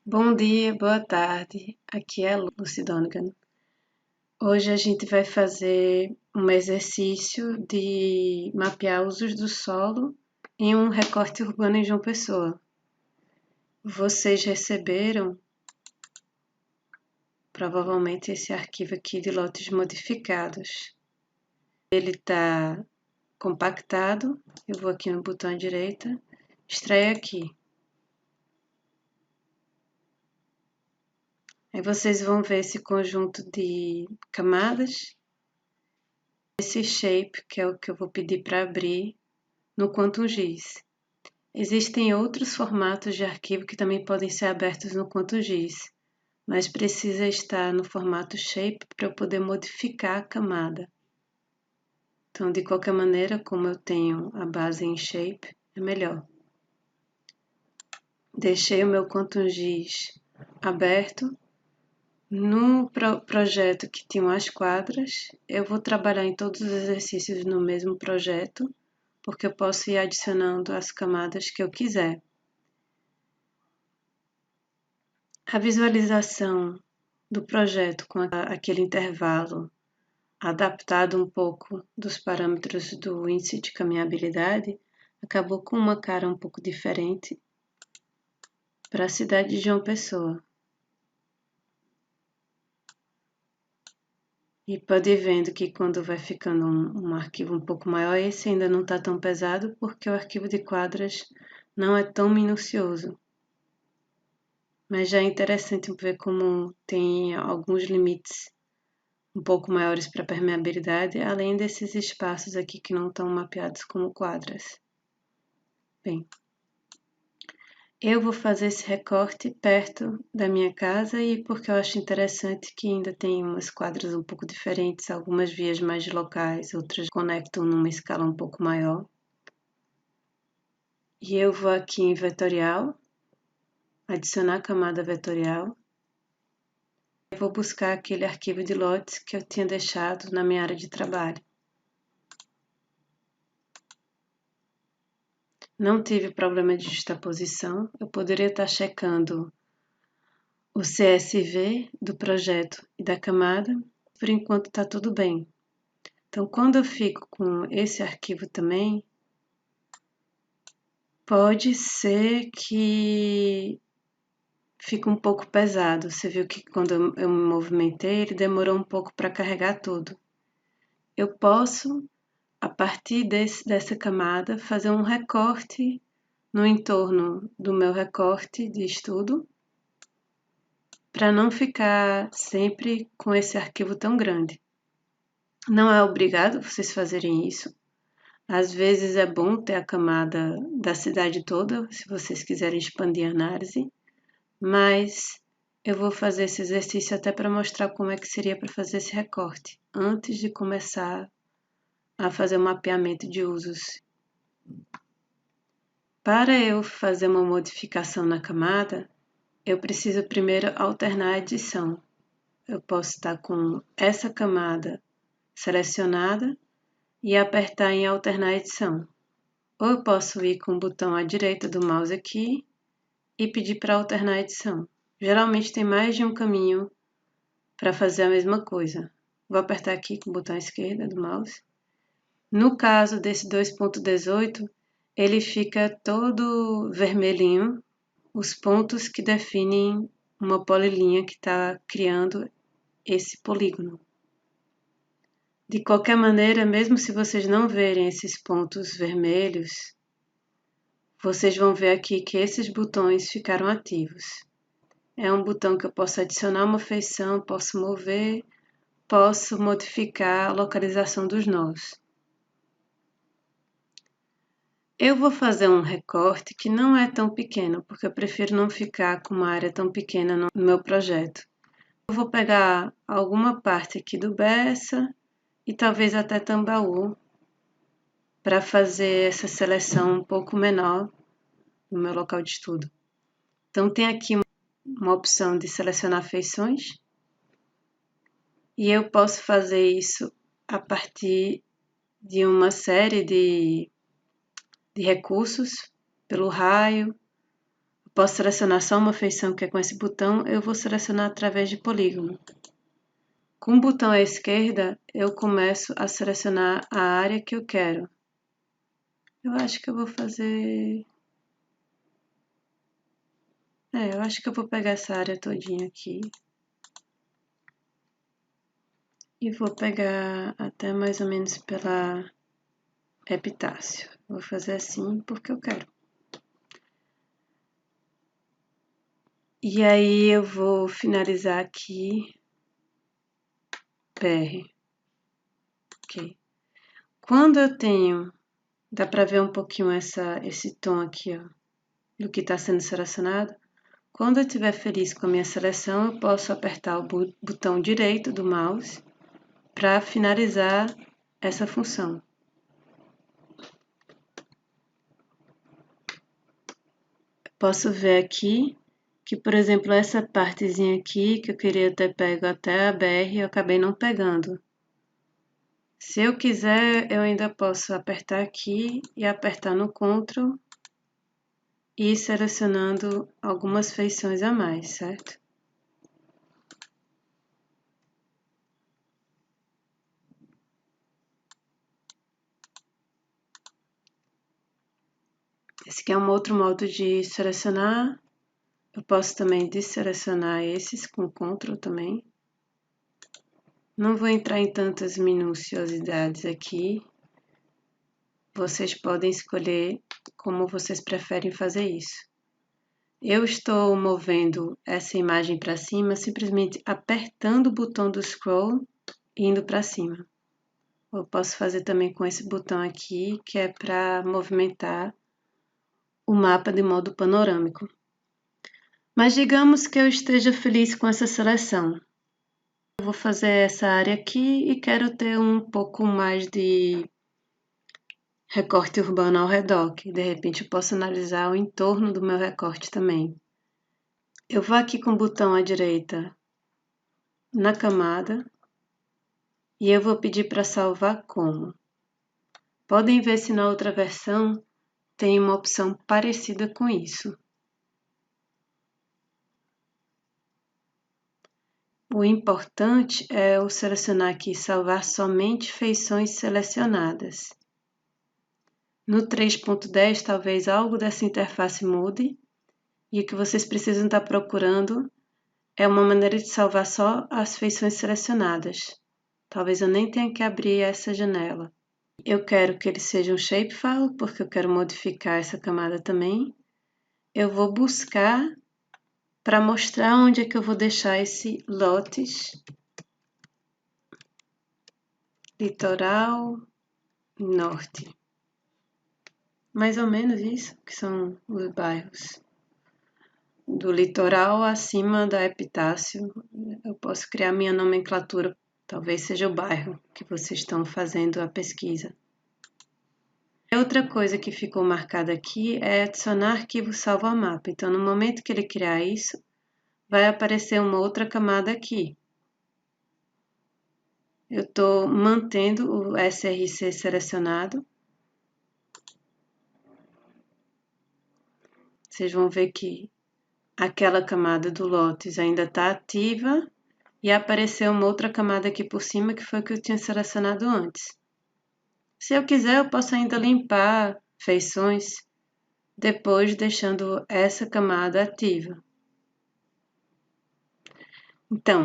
Bom dia, boa tarde. Aqui é a Lucy Donegan. Hoje a gente vai fazer um exercício de mapear usos do solo em um recorte urbano em João Pessoa. Vocês receberam provavelmente esse arquivo aqui de lotes modificados. Ele está compactado. Eu vou aqui no botão à direita, extrair aqui. Aí vocês vão ver esse conjunto de camadas, esse shape, que é o que eu vou pedir para abrir no Quantum GIS. Existem outros formatos de arquivo que também podem ser abertos no Quantum GIS, mas precisa estar no formato shape para eu poder modificar a camada. Então, de qualquer maneira, como eu tenho a base em shape, é melhor. Deixei o meu Quantum GIS aberto. No projeto que tinha as quadras, eu vou trabalhar em todos os exercícios no mesmo projeto, porque eu posso ir adicionando as camadas que eu quiser. A visualização do projeto com aquele intervalo adaptado um pouco dos parâmetros do índice de caminhabilidade acabou com uma cara um pouco diferente para a cidade de João Pessoa. E pode ir vendo que quando vai ficando um arquivo um pouco maior, esse ainda não está tão pesado porque o arquivo de quadras não é tão minucioso. Mas já é interessante ver como tem alguns limites um pouco maiores para permeabilidade, além desses espaços aqui que não estão mapeados como quadras. Bem, eu vou fazer esse recorte perto da minha casa e porque eu acho interessante que ainda tem umas quadras um pouco diferentes, algumas vias mais locais, outras conectam numa escala um pouco maior. E eu vou aqui em vetorial, adicionar a camada vetorial. Eu vou buscar aquele arquivo de lotes que eu tinha deixado na minha área de trabalho. Não tive problema de justaposição, eu poderia estar checando o CSV do projeto e da camada, por enquanto está tudo bem. Então, quando eu fico com esse arquivo também, pode ser que fique um pouco pesado. Você viu que quando eu me movimentei, ele demorou um pouco para carregar tudo. Eu posso, a partir dessa camada, fazer um recorte no entorno do meu recorte de estudo, para não ficar sempre com esse arquivo tão grande. Não é obrigado vocês fazerem isso. Às vezes é bom ter a camada da cidade toda, se vocês quiserem expandir a análise, mas eu vou fazer esse exercício até para mostrar como é que seria para fazer esse recorte, antes de começar a fazer o mapeamento de usos. Para eu fazer uma modificação na camada, eu preciso primeiro alternar a edição. Eu posso estar com essa camada selecionada e apertar em alternar edição. Ou eu posso ir com o botão à direita do mouse aqui e pedir para alternar edição. Geralmente tem mais de um caminho para fazer a mesma coisa. Vou apertar aqui com o botão à esquerda do mouse. No caso desse 2.18, ele fica todo vermelhinho, os pontos que definem uma polilinha que está criando esse polígono. De qualquer maneira, mesmo se vocês não verem esses pontos vermelhos, vocês vão ver aqui que esses botões ficaram ativos. É um botão que eu posso adicionar uma feição, posso mover, posso modificar a localização dos nós. Eu vou fazer um recorte que não é tão pequeno, porque eu prefiro não ficar com uma área tão pequena no meu projeto. Eu vou pegar alguma parte aqui do Bessa e talvez até Tambaú, para fazer essa seleção um pouco menor no meu local de estudo. Então, tem aqui uma opção de selecionar feições e eu posso fazer isso a partir de uma série de recursos, pelo raio, Posso selecionar só uma feição que é com esse botão, eu vou selecionar através de polígono. Com o botão à esquerda, eu começo a selecionar a área que eu quero. Eu acho que eu vou fazer... eu acho que eu vou pegar essa área todinha aqui. E vou pegar até mais ou menos pela epitácio. Vou fazer assim porque eu quero. E aí eu vou finalizar aqui PR. Ok. Quando eu tenho, dá para ver um pouquinho esse tom aqui, ó, do que está sendo selecionado. Quando eu estiver feliz com a minha seleção, eu posso apertar o botão direito do mouse para finalizar essa função. Posso ver aqui que, por exemplo, essa partezinha aqui, que eu queria ter pego até a BR, eu acabei não pegando. Se eu quiser, eu ainda posso apertar aqui e apertar no Ctrl e ir selecionando algumas feições a mais, certo? Esse aqui é um outro modo de selecionar. Eu posso também desselecionar esses com Ctrl também. Não vou entrar em tantas minuciosidades aqui. Vocês podem escolher como vocês preferem fazer isso. Eu estou movendo essa imagem para cima simplesmente apertando o botão do scroll e indo para cima. Eu posso fazer também com esse botão aqui, que é para movimentar o mapa de modo panorâmico. Mas digamos que eu esteja feliz com essa seleção. Eu vou fazer essa área aqui e quero ter um pouco mais de recorte urbano ao redor, que de repente eu posso analisar o entorno do meu recorte também. Eu vou aqui com o botão à direita na camada e eu vou pedir para salvar como. Podem ver se na outra versão tem uma opção parecida com isso. O importante é eu selecionar aqui salvar somente feições selecionadas. No 3.10, talvez algo dessa interface mude, e o que vocês precisam estar procurando é uma maneira de salvar só as feições selecionadas. Talvez eu nem tenha que abrir essa janela. Eu quero que ele seja um shapefile, porque eu quero modificar essa camada também. Eu vou buscar para mostrar onde é que eu vou deixar esse lotes litoral norte. Mais ou menos isso, que são os bairros. Do litoral acima da Epitácio, eu posso criar minha nomenclatura, talvez seja o bairro que vocês estão fazendo a pesquisa. Outra coisa que ficou marcada aqui é adicionar arquivo salvo a mapa. Então, no momento que ele criar isso, vai aparecer uma outra camada aqui. Eu estou mantendo o SRC selecionado. Vocês vão ver que aquela camada do Lotes ainda está ativa e apareceu uma outra camada aqui por cima que foi o que eu tinha selecionado antes. Se eu quiser, eu posso ainda limpar feições depois deixando essa camada ativa. Então,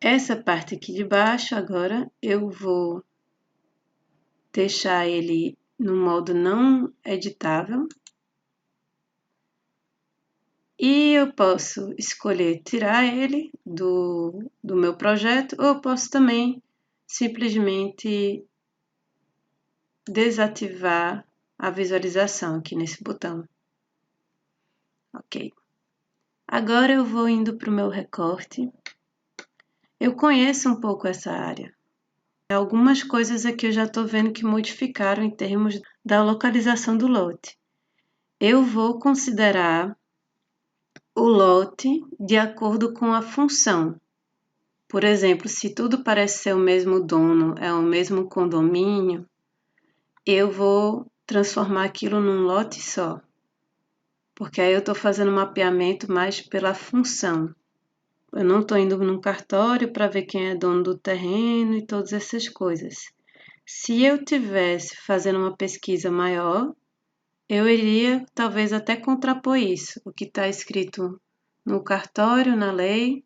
essa parte aqui de baixo agora eu vou deixar ele no modo não editável. E eu posso escolher tirar ele do meu projeto, ou eu posso também simplesmente desativar a visualização aqui nesse botão. Ok. Agora eu vou indo para o meu recorte. Eu conheço um pouco essa área. Algumas coisas aqui eu já estou vendo que modificaram em termos da localização do lote. Eu vou considerar o lote de acordo com a função. Por exemplo, se tudo parece ser o mesmo dono, é o mesmo condomínio, eu vou transformar aquilo num lote só. porque aí eu estou fazendo um mapeamento mais pela função. Eu não estou indo num cartório para ver quem é dono do terreno e todas essas coisas. Se eu tivesse fazendo uma pesquisa maior, eu iria talvez até contrapor isso, o que está escrito no cartório, na lei,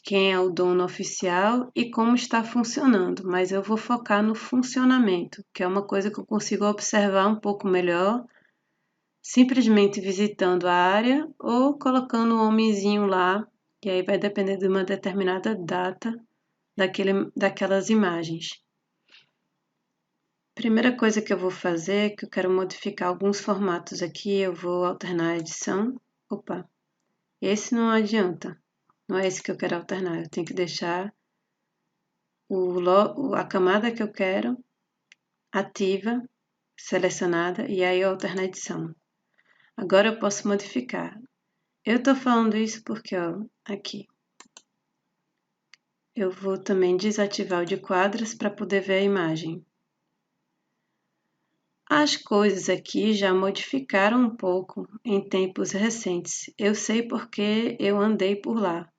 quem é o dono oficial e como está funcionando, mas eu vou focar no funcionamento, que é uma coisa que eu consigo observar um pouco melhor, simplesmente visitando a área ou colocando um homenzinho lá, e aí vai depender de uma determinada data daquelas imagens. Primeira coisa que eu vou fazer é que eu quero modificar alguns formatos aqui, eu vou alternar a edição. Opa, esse não adianta, não é esse que eu quero alternar, eu tenho que deixar a camada que eu quero ativa, selecionada, e aí eu alterno a edição. Agora eu posso modificar. Eu estou falando isso porque, ó, aqui. Eu vou também desativar o de quadros para poder ver a imagem. As coisas aqui já modificaram um pouco em tempos recentes. Eu sei porque eu andei por lá.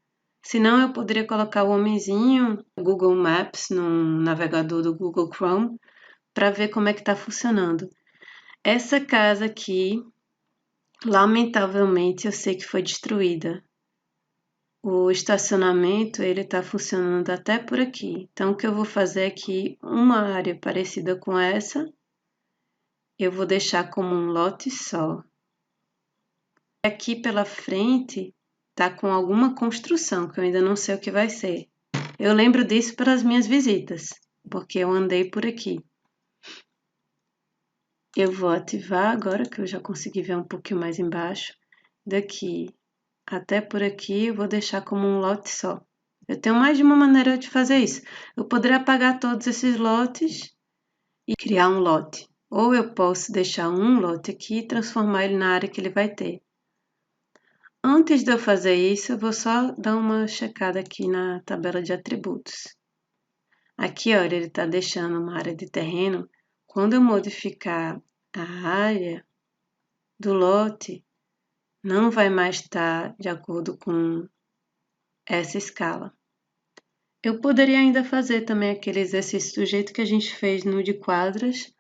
Senão eu poderia colocar o homenzinho Google Maps no navegador do Google Chrome para ver como é que está funcionando. Essa casa aqui, lamentavelmente, eu sei que foi destruída. O estacionamento ele está funcionando até por aqui. Então o que eu vou fazer é que uma área parecida com essa eu vou deixar como um lote só. Aqui pela frente tá com alguma construção que eu ainda não sei o que vai ser. Eu lembro disso pelas minhas visitas, porque eu andei por aqui. Eu vou ativar agora que eu já consegui ver um pouquinho mais embaixo. Daqui até por aqui eu vou deixar como um lote só. Eu tenho mais de uma maneira de fazer isso. Eu poderia apagar todos esses lotes e criar um lote. Ou eu posso deixar um lote aqui e transformar ele na área que ele vai ter. Antes de eu fazer isso, eu vou só dar uma checada aqui na tabela de atributos. Aqui, olha, ele está deixando uma área de terreno. Quando eu modificar a área do lote, não vai mais estar de acordo com essa escala. Eu poderia ainda fazer também aquele exercício do jeito que a gente fez no de quadras,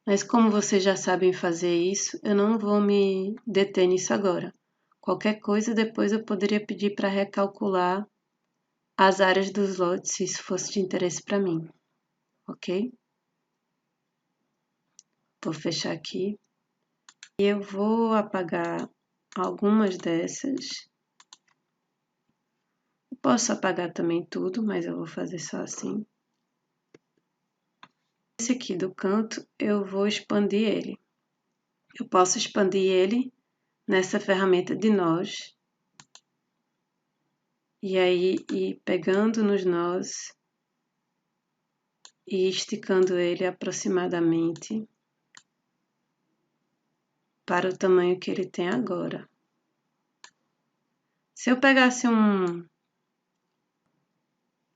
mas como vocês já sabem fazer isso, eu não vou me deter nisso agora. Qualquer coisa, depois eu poderia pedir para recalcular as áreas dos lotes, se isso fosse de interesse para mim, ok? Vou fechar aqui e eu vou apagar algumas dessas. Posso apagar também tudo, mas eu vou fazer só assim. Esse aqui do canto, eu vou expandir ele. Eu posso expandir ele nessa ferramenta de nós. E aí, ir pegando nos nós e esticando ele aproximadamente para o tamanho que ele tem agora. Se eu pegasse um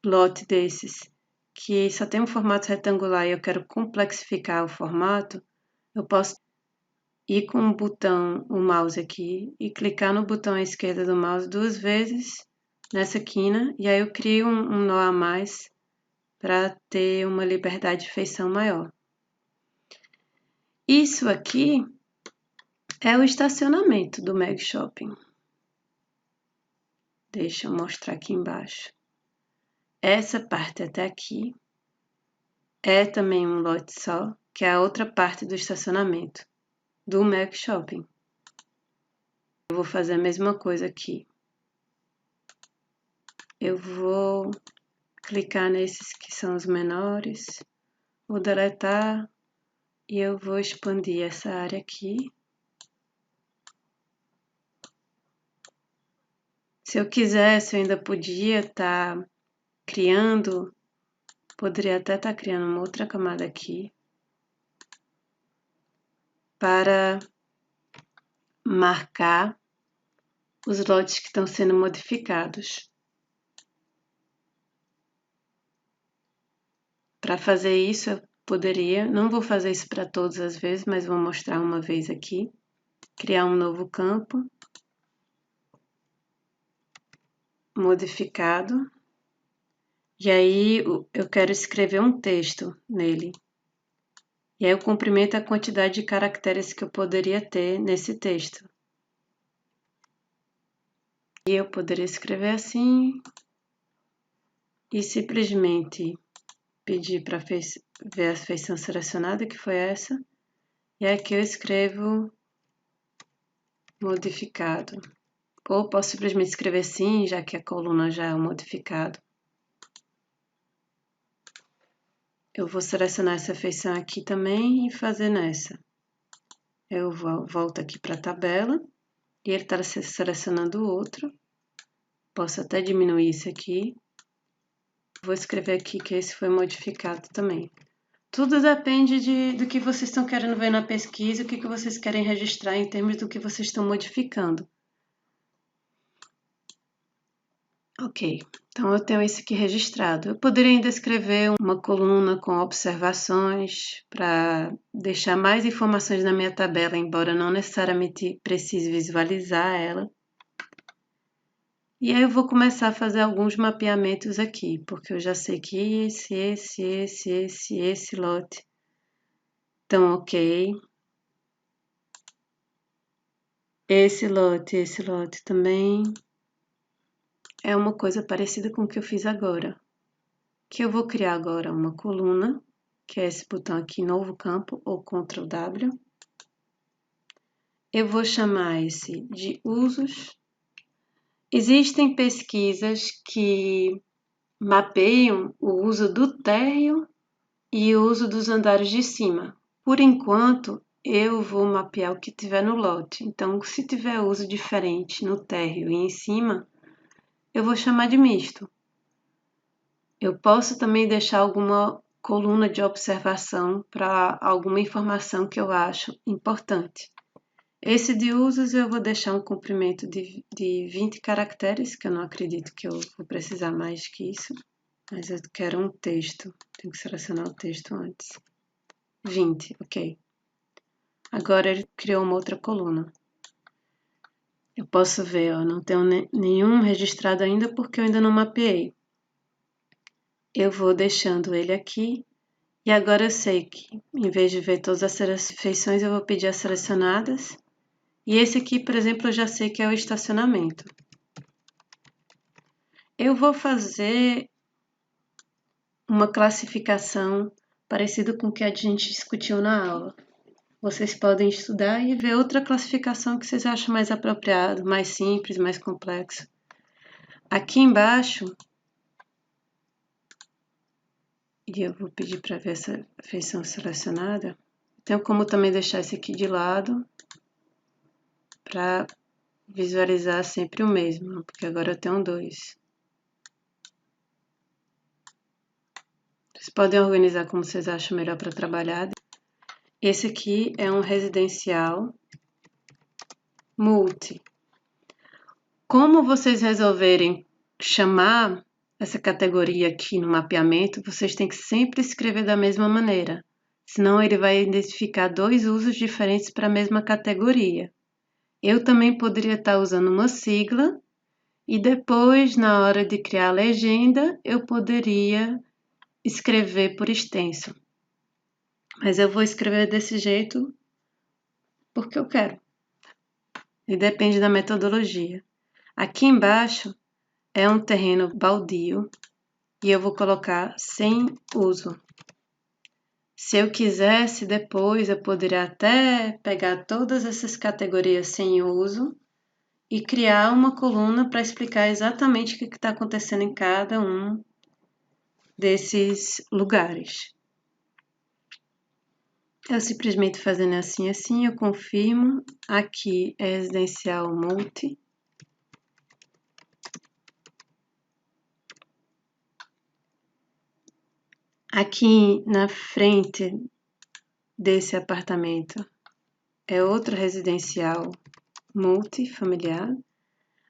lote desses que só tem um formato retangular e eu quero complexificar o formato, eu posso ir com o botão, o mouse aqui, e clicar no botão à esquerda do mouse 2 vezes nessa quina, e aí eu crio um nó a mais para ter uma liberdade de feição maior. Isso aqui é o estacionamento do Meg Shopping. Deixa eu mostrar aqui embaixo. Essa parte até aqui é também um lote só, que é a outra parte do estacionamento do Meg Shopping. Eu vou fazer a mesma coisa aqui. Eu vou clicar nesses que são os menores, vou deletar e eu vou expandir essa área aqui. Se eu quisesse, eu ainda podia estar criando, poderia até estar criando uma outra camada aqui para marcar os lotes que estão sendo modificados. Para fazer isso, eu poderia, não vou fazer isso para todas as vezes, mas vou mostrar uma vez aqui. criar um novo campo, modificado, e aí eu quero escrever um texto nele. E aí eu comprimento a quantidade de caracteres que eu poderia ter nesse texto. E eu poderia escrever assim e simplesmente pedir para ver a feição selecionada, que foi essa. E aqui eu escrevo modificado. Ou posso simplesmente escrever sim, já que a coluna já é um modificado. Eu vou selecionar essa feição aqui também e fazer nessa. Eu volto aqui para a tabela e ele está selecionando o outro. Posso até diminuir isso aqui. Vou escrever aqui que esse foi modificado também. Tudo depende do que vocês estão querendo ver na pesquisa, o que vocês querem registrar em termos do que vocês estão modificando. Ok, então eu tenho esse aqui registrado. Eu poderia ainda escrever uma coluna com observações para deixar mais informações na minha tabela, embora não necessariamente precise visualizar ela. E aí eu vou começar a fazer alguns mapeamentos aqui, porque eu já sei que esse lote estão ok. Esse lote também. É uma coisa parecida com o que eu fiz agora. Que eu vou criar agora uma coluna, que é esse botão aqui, novo campo, ou Ctrl W. Eu vou chamar esse de usos. Existem pesquisas que mapeiam o uso do térreo e o uso dos andares de cima. Por enquanto, eu vou mapear o que tiver no lote. Então, se tiver uso diferente no térreo e em cima, eu vou chamar de misto. Eu posso também deixar alguma coluna de observação para alguma informação que eu acho importante. Esse de usos eu vou deixar um comprimento de 20 caracteres, que eu não acredito que eu vou precisar mais que isso. Mas eu quero um texto, tenho que selecionar o texto antes. 20, ok. Agora ele criou uma outra coluna. Eu posso ver, ó, não tenho nenhum registrado ainda porque eu ainda não mapeei. Eu vou deixando ele aqui. E agora eu sei que, em vez de ver todas as feições, eu vou pedir as selecionadas. E esse aqui, por exemplo, eu já sei que é o estacionamento. Eu vou fazer uma classificação parecida com o que a gente discutiu na aula. Vocês podem estudar e ver outra classificação que vocês acham mais apropriado, mais simples, mais complexo. Aqui embaixo, e eu vou pedir para ver essa feição selecionada, tenho como também deixar esse aqui de lado, para visualizar sempre o mesmo, porque agora eu tenho dois. Vocês podem organizar como vocês acham melhor para trabalhar. Esse aqui é um residencial multi. Como vocês resolverem chamar essa categoria aqui no mapeamento, vocês têm que sempre escrever da mesma maneira, senão ele vai identificar dois usos diferentes para a mesma categoria. Eu também poderia estar usando uma sigla e depois, na hora de criar a legenda, eu poderia escrever por extenso. Mas eu vou escrever desse jeito porque eu quero. E depende da metodologia. Aqui embaixo é um terreno baldio e eu vou colocar sem uso. Se eu quisesse, depois eu poderia até pegar todas essas categorias sem uso e criar uma coluna para explicar exatamente o que está acontecendo em cada um desses lugares. Eu simplesmente fazendo assim, eu confirmo. Aqui é residencial multi. Aqui na frente desse apartamento é outro residencial multifamiliar.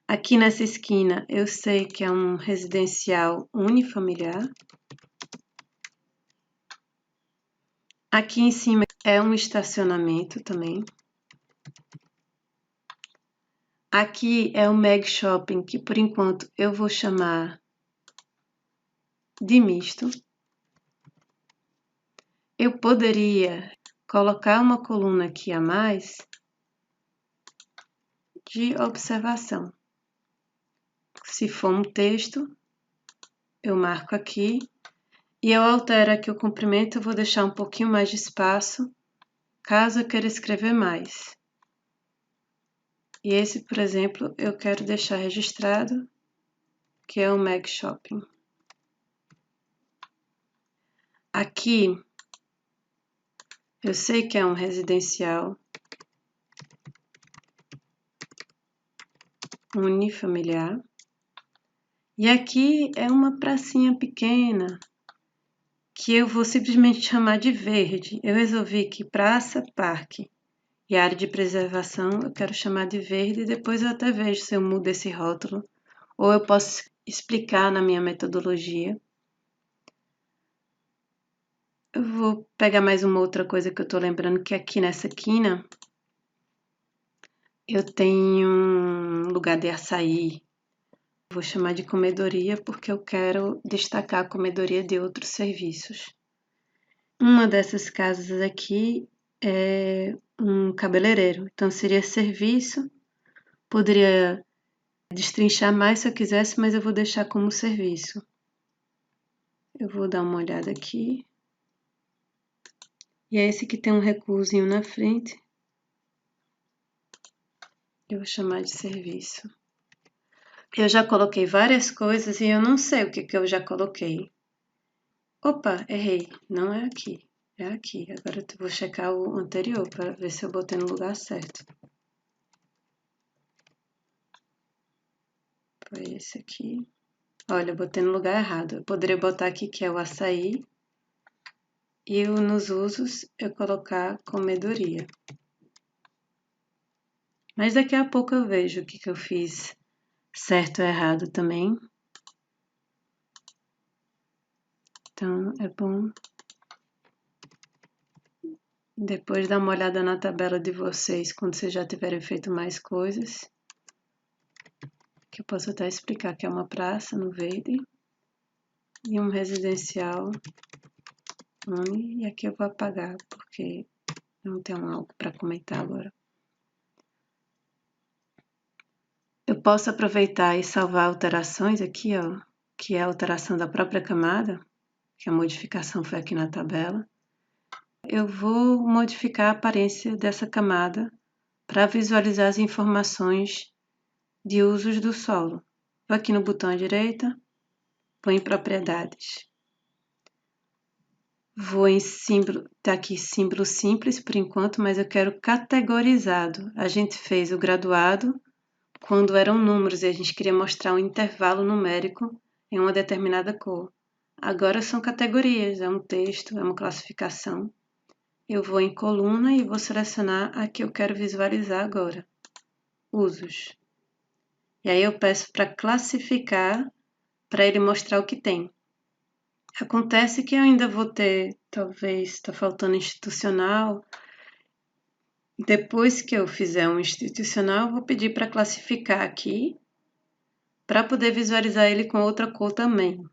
Aqui nessa esquina eu sei que é um residencial unifamiliar. Aqui em cima é um estacionamento também. Aqui é o Meg Shopping, que por enquanto eu vou chamar de misto. Eu poderia colocar uma coluna aqui a mais de observação. Se for um texto, eu marco aqui e eu altero aqui o comprimento, eu vou deixar um pouquinho mais de espaço, caso eu queira escrever mais. E esse, por exemplo, eu quero deixar registrado, que é o Meg Shopping. Aqui, eu sei que é um residencial unifamiliar. E aqui é uma pracinha pequena, que eu vou simplesmente chamar de verde. Eu resolvi que praça, parque e área de preservação eu quero chamar de verde e depois eu até vejo se eu mudo esse rótulo ou eu posso explicar na minha metodologia. Eu vou pegar mais uma outra coisa que eu tô lembrando, que aqui nessa quina eu tenho um lugar de açaí. Vou chamar de comedoria porque eu quero destacar a comedoria de outros serviços. Uma dessas casas aqui é um cabeleireiro, então seria serviço. Poderia destrinchar mais se eu quisesse, mas eu vou deixar como serviço. Eu vou dar uma olhada aqui. E é esse que tem um recuozinho na frente. Eu vou chamar de serviço. Eu já coloquei várias coisas e eu não sei o que eu já coloquei. Opa, errei. Não é aqui. É aqui. Agora eu vou checar o anterior para ver se eu botei no lugar certo. Foi esse aqui. Olha, eu botei no lugar errado. Eu poderia botar aqui que é o açaí. E nos usos eu colocar comedoria. Mas daqui a pouco eu vejo o que eu fiz certo ou errado também. Então, é bom depois dar uma olhada na tabela de vocês quando vocês já tiverem feito mais coisas. Que eu posso até explicar que é uma praça no verde e um residencial uni. E aqui eu vou apagar porque não tenho algo para comentar agora. Eu posso aproveitar e salvar alterações aqui, ó, que é a alteração da própria camada, que a modificação foi aqui na tabela. Eu vou modificar a aparência dessa camada para visualizar as informações de usos do solo. Vou aqui no botão à direita, vou em propriedades. Vou em símbolo, tá aqui símbolo simples por enquanto, mas eu quero categorizado. A gente fez o graduado quando eram números e a gente queria mostrar um intervalo numérico em uma determinada cor. Agora são categorias, é um texto, é uma classificação. Eu vou em coluna e vou selecionar a que eu quero visualizar agora. Usos. E aí eu peço para classificar, para ele mostrar o que tem. Acontece que eu ainda vou ter, talvez, está faltando institucional. Depois que eu fizer um institucional, eu vou pedir para classificar aqui, para poder visualizar ele com outra cor também.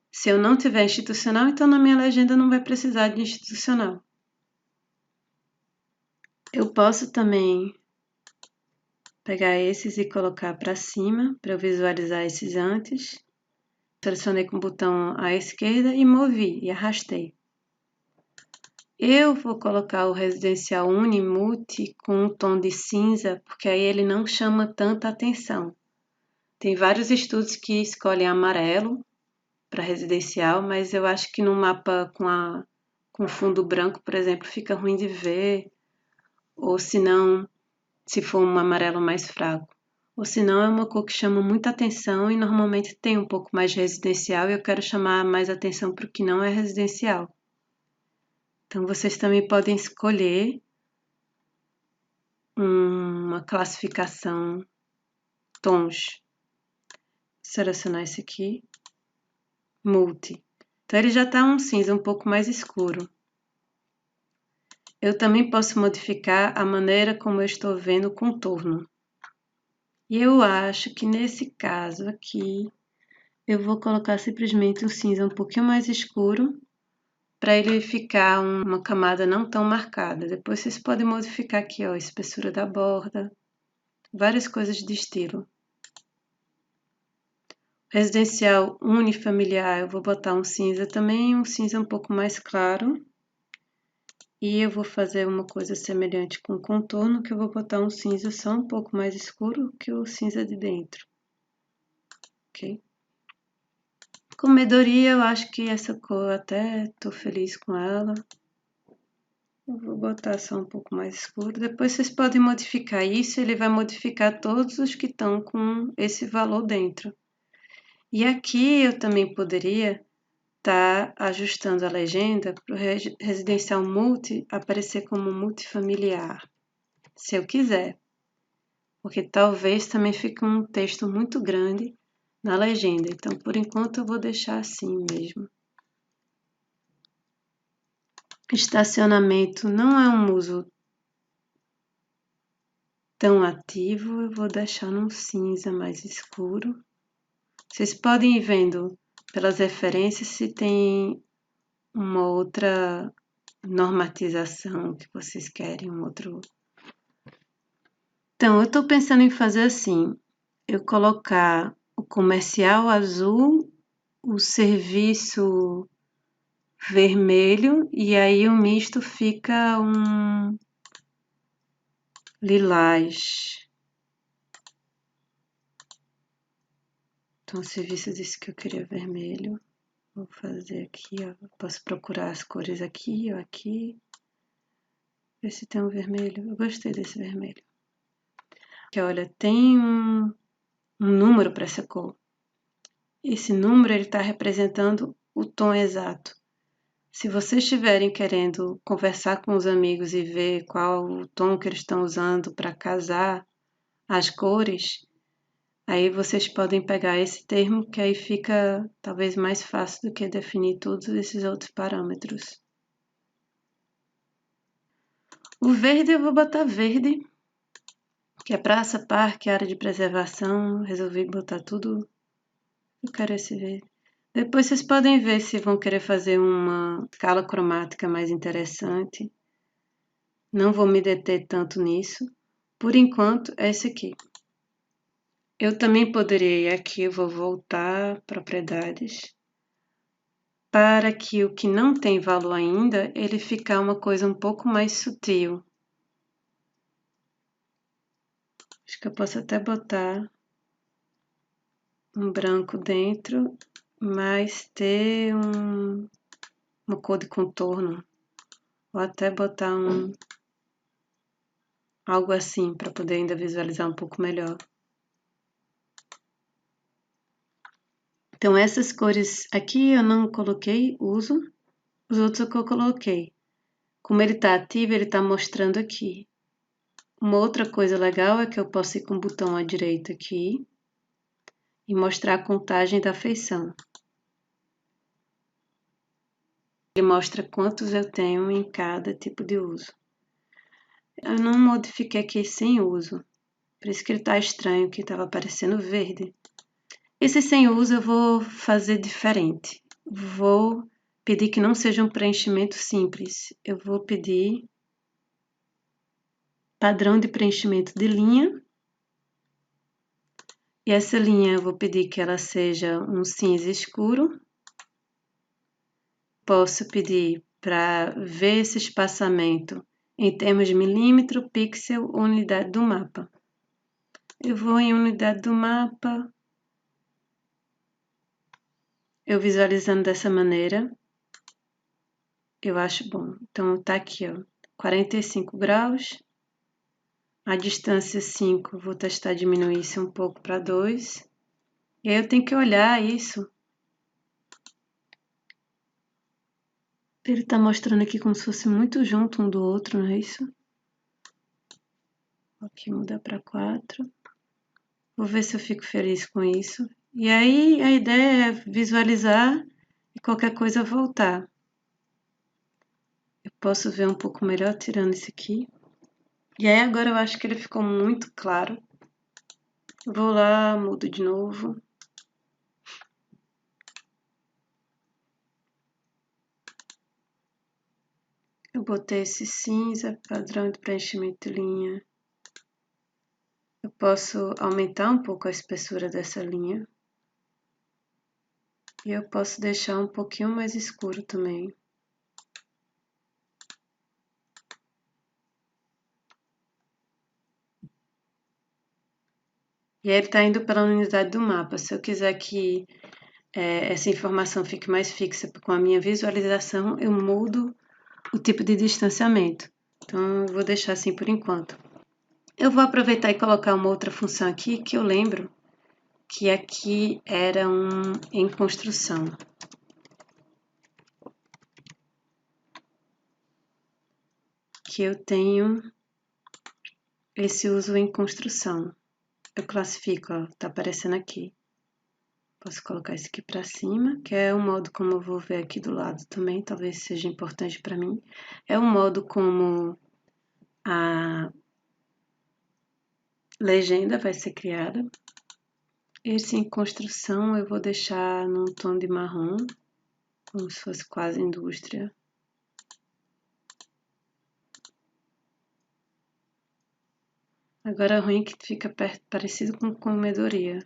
Se eu não tiver institucional, então na minha legenda não vai precisar de institucional. Eu posso também pegar esses e colocar para cima, para eu visualizar esses antes. Selecionei com o botão à esquerda e movi e arrastei. Eu vou colocar o residencial Unimulti com um tom de cinza, porque aí ele não chama tanta atenção. Tem vários estudos que escolhem amarelo para residencial, mas eu acho que no mapa com fundo branco, por exemplo, fica ruim de ver, ou se não, se for um amarelo mais fraco. Ou se não, é uma cor que chama muita atenção e normalmente tem um pouco mais de residencial e eu quero chamar mais atenção para o que não é residencial. Então, vocês também podem escolher uma classificação tons. Selecionar esse aqui, multi. Então, ele já está um cinza um pouco mais escuro. Eu também posso modificar a maneira como eu estou vendo o contorno. E eu acho que nesse caso aqui, eu vou colocar simplesmente um cinza um pouquinho mais escuro, para ele ficar uma camada não tão marcada. Depois vocês podem modificar aqui, ó, a espessura da borda, várias coisas de estilo. Residencial unifamiliar, eu vou botar um cinza também, um cinza um pouco mais claro. E eu vou fazer uma coisa semelhante com o contorno, que eu vou botar um cinza só um pouco mais escuro que o cinza de dentro. Ok? Comedoria, eu acho que essa cor até tô feliz com ela. Eu vou botar só um pouco mais escuro. Depois vocês podem modificar isso, ele vai modificar todos os que estão com esse valor dentro. E aqui eu também poderia estar ajustando a legenda para o residencial multi aparecer como multifamiliar, se eu quiser. Porque talvez também fique um texto muito grande na legenda. Então, por enquanto, eu vou deixar assim mesmo. Estacionamento não é um uso tão ativo, eu vou deixar num cinza mais escuro. Vocês podem ir vendo pelas referências se tem uma outra normatização que vocês querem, um outro. Então, eu estou pensando em fazer assim, eu colocar o comercial azul, o serviço vermelho, e aí o misto fica um lilás. Então, o serviço disse que eu queria vermelho. Vou fazer aqui, ó. Posso procurar as cores aqui ou aqui. Ver se tem um vermelho. Eu gostei desse vermelho. Aqui, olha, tem um número para essa cor. Esse número ele está representando o tom exato. Se vocês estiverem querendo conversar com os amigos e ver qual o tom que eles estão usando para casar as cores, aí vocês podem pegar esse termo, que aí fica talvez mais fácil do que definir todos esses outros parâmetros. O verde eu vou botar verde, que é praça, parque, área de preservação. Resolvi botar tudo. Eu quero esse verde. Depois vocês podem ver se vão querer fazer uma escala cromática mais interessante. Não vou me deter tanto nisso. Por enquanto, é esse aqui. Eu também poderia ir aqui, eu vou voltar propriedades, para que o que não tem valor ainda, ele ficar uma coisa um pouco mais sutil. Acho que eu posso até botar um branco dentro, mas ter uma cor de contorno. Ou até botar algo assim, para poder ainda visualizar um pouco melhor. Então, essas cores aqui eu não coloquei uso, os outros é que eu coloquei. Como ele está ativo, ele está mostrando aqui. Uma outra coisa legal é que eu posso ir com o botão à direita aqui e mostrar a contagem da feição. Ele mostra quantos eu tenho em cada tipo de uso. Eu não modifiquei aqui sem uso, por isso que ele está estranho, que estava aparecendo verde. Esse sem uso eu vou fazer diferente. Vou pedir que não seja um preenchimento simples. Eu vou pedir padrão de preenchimento de linha. E essa linha eu vou pedir que ela seja um cinza escuro. Posso pedir para ver esse espaçamento em termos de milímetro, pixel ou unidade do mapa. Eu vou em unidade do mapa. Eu visualizando dessa maneira, eu acho bom. Então, tá aqui, ó, 45 graus. A distância 5, vou testar diminuir isso um pouco para 2. E aí eu tenho que olhar isso. Ele está mostrando aqui como se fosse muito junto um do outro, não é isso? Aqui muda para 4. Vou ver se eu fico feliz com isso. E aí a ideia é visualizar e qualquer coisa voltar. Eu posso ver um pouco melhor tirando isso aqui. E aí agora eu acho que ele ficou muito claro. Vou lá, mudo de novo. Eu botei esse cinza, padrão de preenchimento de linha. Eu posso aumentar um pouco a espessura dessa linha. E eu posso deixar um pouquinho mais escuro também. E aí ele está indo pela unidade do mapa. Se eu quiser que essa informação fique mais fixa com a minha visualização, eu mudo o tipo de distanciamento. Então, eu vou deixar assim por enquanto. Eu vou aproveitar e colocar uma outra função aqui que eu lembro que aqui era um em construção. Que eu tenho esse uso em construção. Eu classifico, ó, tá aparecendo aqui. Posso colocar isso aqui para cima, que é o modo como eu vou ver aqui do lado também, talvez seja importante para mim. É o modo como a legenda vai ser criada. Esse em construção eu vou deixar num tom de marrom, como se fosse quase indústria. Agora é ruim que fica parecido com comedoria.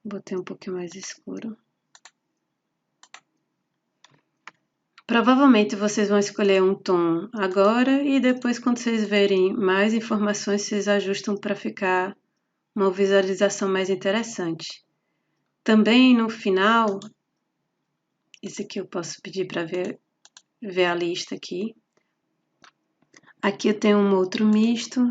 Botei um pouquinho mais escuro. Provavelmente vocês vão escolher um tom agora e depois, quando vocês verem mais informações, vocês ajustam para ficar uma visualização mais interessante. Também no final, esse aqui eu posso pedir para ver a lista aqui. Aqui eu tenho um outro misto.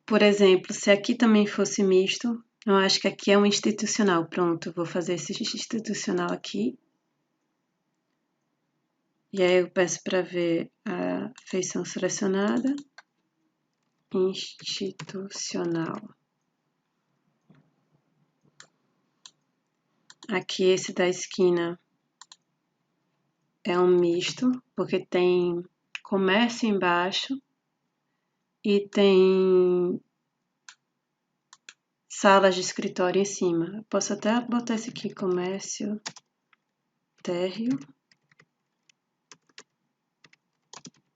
Por exemplo, se aqui também fosse misto, eu acho que aqui é um institucional. Pronto, eu vou fazer esse institucional aqui. E aí eu peço para ver a feição selecionada. Institucional. Aqui esse da esquina é um misto, porque tem comércio embaixo e tem salas de escritório em cima. Eu posso até botar esse aqui, comércio térreo,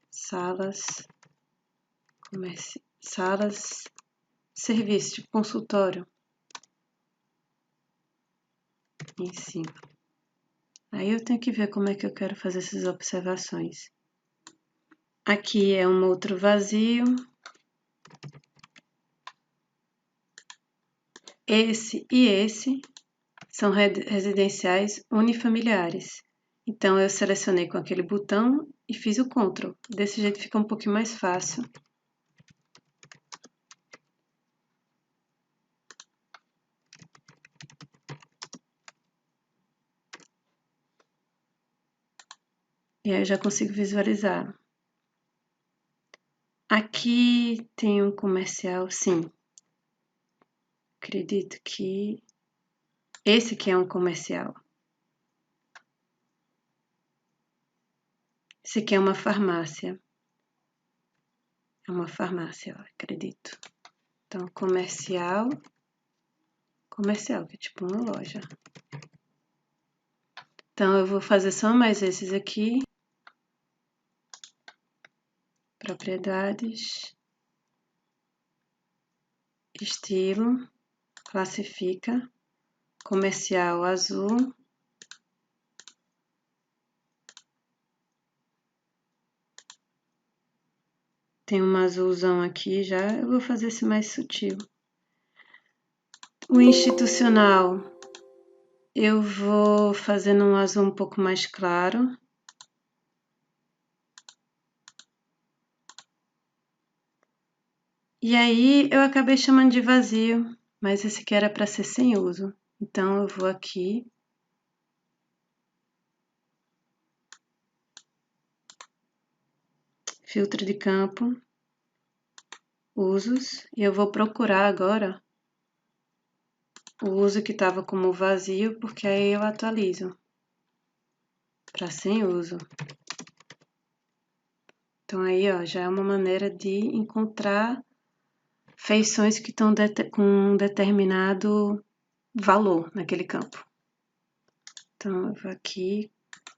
salas, serviço de consultório em cima. Aí eu tenho que ver como é que eu quero fazer essas observações. Aqui é um outro vazio. Esse e esse são residenciais unifamiliares. Então, eu selecionei com aquele botão e fiz o Ctrl. Desse jeito fica um pouquinho mais fácil. E aí eu já consigo visualizar. Aqui tem um comercial, sim. Acredito que esse aqui é um comercial. Esse aqui é uma farmácia. É uma farmácia, acredito. Então, comercial, que é tipo uma loja. Então, eu vou fazer só mais esses aqui. Propriedades. Estilo. Classifica. Comercial azul. Tem um azulzão aqui já, eu vou fazer esse mais sutil. O institucional, eu vou fazendo um azul um pouco mais claro. E aí eu acabei chamando de vazio, mas esse aqui era para ser sem uso. Então eu vou aqui. Filtro de campo. Usos. E eu vou procurar agora o uso que estava como vazio, porque aí eu atualizo para sem uso. Então aí, ó, já é uma maneira de encontrar feições que estão com um determinado valor naquele campo. Então, eu vou aqui,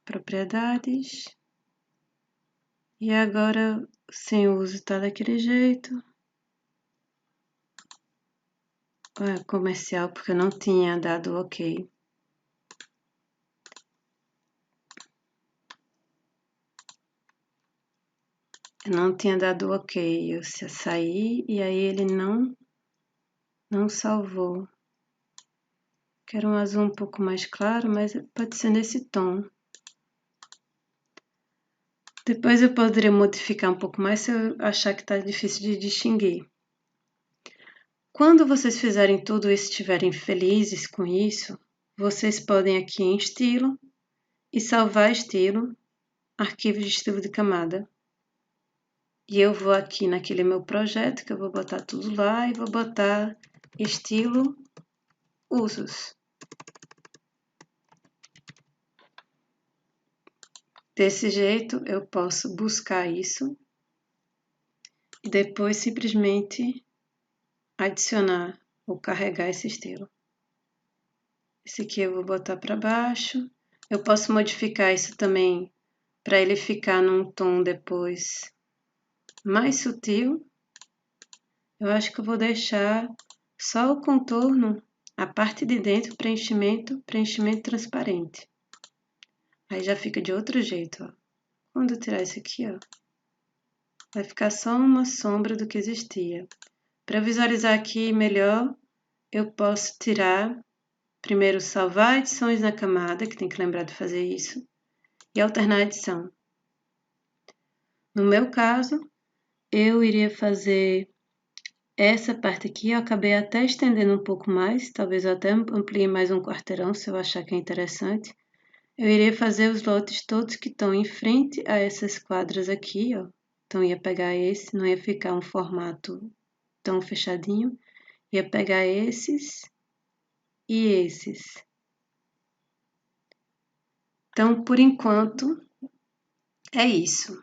propriedades, e agora, sem uso, tá daquele jeito. Comercial, porque eu não tinha dado ok. Eu não tinha dado ok, eu saí e aí ele não salvou. Quero um azul um pouco mais claro, mas pode ser nesse tom. Depois eu poderia modificar um pouco mais se eu achar que está difícil de distinguir. Quando vocês fizerem tudo isso e estiverem felizes com isso, vocês podem aqui em estilo e salvar estilo, arquivo de estilo de camada. E eu vou aqui naquele meu projeto, que eu vou botar tudo lá e vou botar estilo usos. Desse jeito eu posso buscar isso e depois simplesmente adicionar ou carregar esse estilo. Esse aqui eu vou botar para baixo. Eu posso modificar isso também para ele ficar num tom depois mais sutil. Eu acho que eu vou deixar só o contorno, a parte de dentro, preenchimento transparente. Aí já fica de outro jeito, ó. Quando eu tirar isso aqui, ó, vai ficar só uma sombra do que existia. Para visualizar aqui melhor, eu posso tirar, primeiro salvar edições na camada, que tem que lembrar de fazer isso, e alternar a edição. No meu caso, eu iria fazer essa parte aqui, eu acabei até estendendo um pouco mais, talvez eu até amplie mais um quarteirão, se eu achar que é interessante. Eu iria fazer os lotes todos que estão em frente a essas quadras aqui, ó. Então, ia pegar esse, não ia ficar um formato tão fechadinho. Ia pegar esses e esses. Então, por enquanto, é isso.